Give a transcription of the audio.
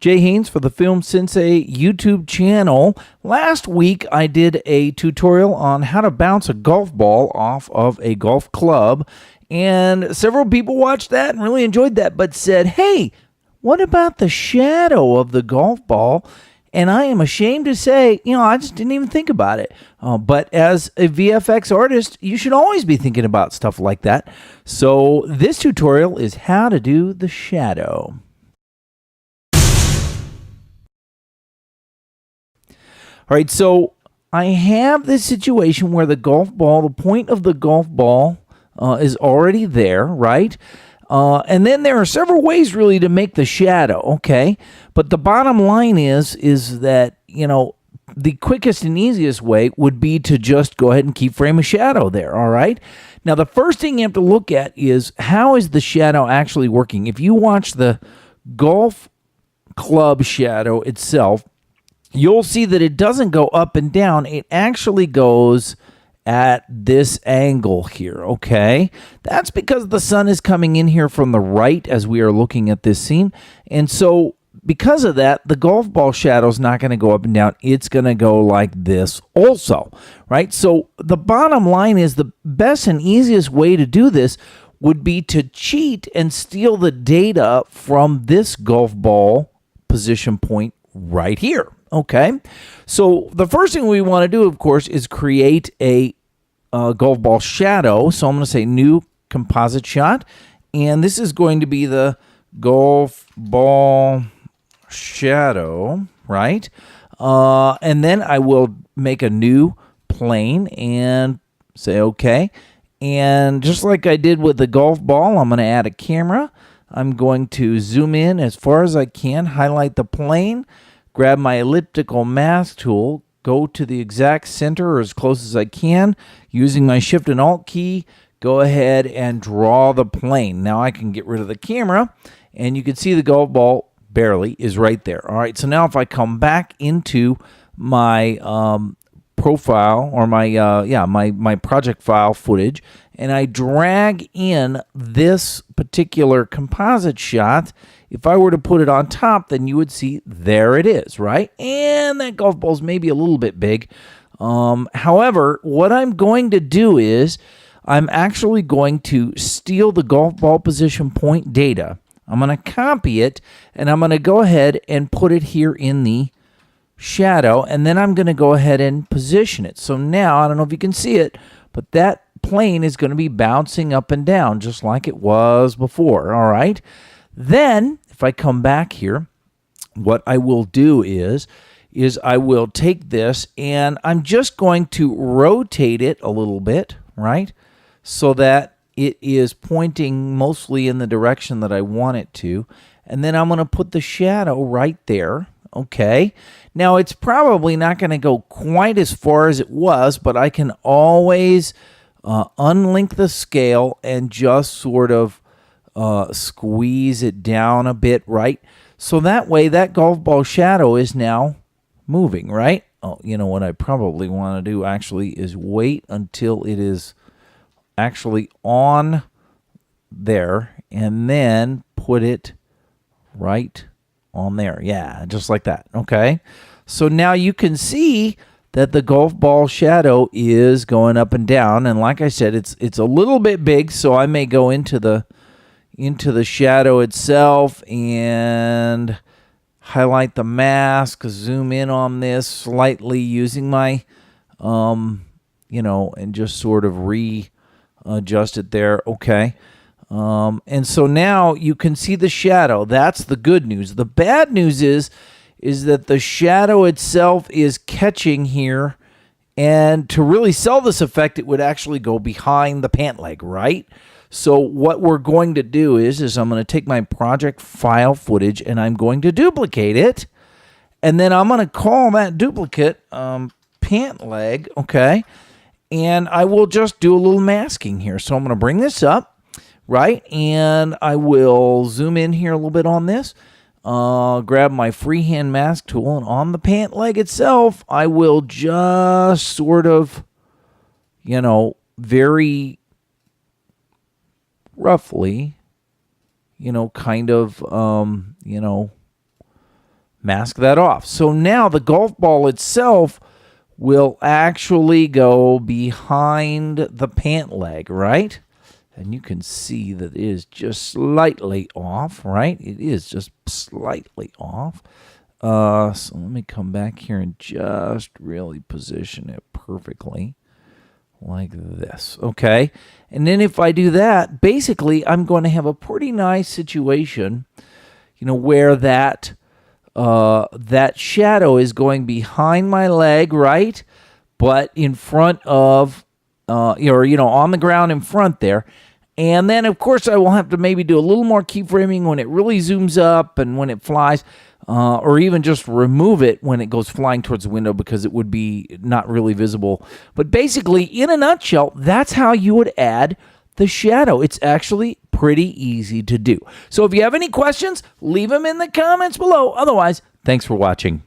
Jay Haynes for the Film Sensei YouTube channel. Last week I did a tutorial on how to bounce a golf ball off of a golf club, and several people watched that and really enjoyed that, but said, hey, what about the shadow of the golf ball? And I am ashamed to say, I just didn't even think about it. But as a VFX artist, you should always be thinking about stuff like that. So this tutorial is how to do the shadow. All right, so I have this situation where the golf ball, the point of the golf ball is already there, right? And then there are several ways really to make the shadow, okay? But the bottom line is that, the quickest and easiest way would be to just go ahead and keyframe a shadow there, all right? Now, the first thing you have to look at is how is the shadow actually working? If you watch the golf club shadow itself, you'll see that it doesn't go up and down. It actually goes at this angle here, okay? That's because the sun is coming in here from the right as we are looking at this scene. And so because of that, the golf ball shadow is not going to go up and down. It's going to go like this also, right? So the bottom line is the best and easiest way to do this would be to cheat and steal the data from this golf ball position point right here. Okay, so the first thing we want to do, of course, is create a golf ball shadow. So I'm going to say new composite shot, and this is going to be the golf ball shadow, right? And then I will make a new plane and say okay. And just like I did with the golf ball, I'm going to add a camera. I'm going to zoom in as far as I can, highlight the plane, grab my elliptical mask tool, go to the exact center or as close as I can. Using my Shift and Alt key, go ahead and draw the plane. Now I can get rid of the camera, and you can see the golf ball barely is right there. All right, so now if I come back into my profile or my project file footage, and I drag in this particular composite shot, if I were to put it on top, then you would see there it is, right? And that golf ball's maybe a little bit big. However, what I'm going to do is I'm actually going to steal the golf ball position point data. I'm going to copy it, and I'm going to go ahead and put it here in the shadow, and then I'm going to go ahead and position it. So now, I don't know if you can see it, but that plane is going to be bouncing up and down just like it was before, all right? Then, if I come back here, what I will do is I will take this and I'm just going to rotate it a little bit, right? So that it is pointing mostly in the direction that I want it to. And then I'm going to put the shadow right there, okay? Now, it's probably not going to go quite as far as it was, but I can always unlink the scale and just sort of squeeze it down a bit, right? So that way that golf ball shadow is now moving, right? Oh, you know what I probably want to do actually is wait until it is actually on there and then put it right on there. Yeah, just like that. Okay. So now you can see that the golf ball shadow is going up and down, and like I said, it's a little bit big, so I may go into the shadow itself and highlight the mask, zoom in on this slightly using my and just sort of readjust it there. Okay. And so now you can see the shadow. That's the good news. The bad news is that the shadow itself is catching here, and to really sell this effect, it would actually go behind the pant leg, right? So what we're going to do is I'm going to take my project file footage and I'm going to duplicate it, and then I'm going to call that duplicate pant leg, okay? And I will just do a little masking here. So I'm going to bring this up, right? And I will zoom in here a little bit on this. Grab my freehand mask tool, and on the pant leg itself, I will just sort of, very roughly, kind of, mask that off. So now the golf ball itself will actually go behind the pant leg, right? And you can see that it is just slightly off, right? It is just slightly off. So let me come back here and just really position it perfectly like this, okay? And then if I do that, basically I'm going to have a pretty nice situation, where that shadow is going behind my leg, right? But in front of, on the ground in front there. And then, of course, I will have to maybe do a little more keyframing when it really zooms up and when it flies, or even just remove it when it goes flying towards the window because it would be not really visible. But basically, in a nutshell, that's how you would add the shadow. It's actually pretty easy to do. So if you have any questions, leave them in the comments below. Otherwise, thanks for watching.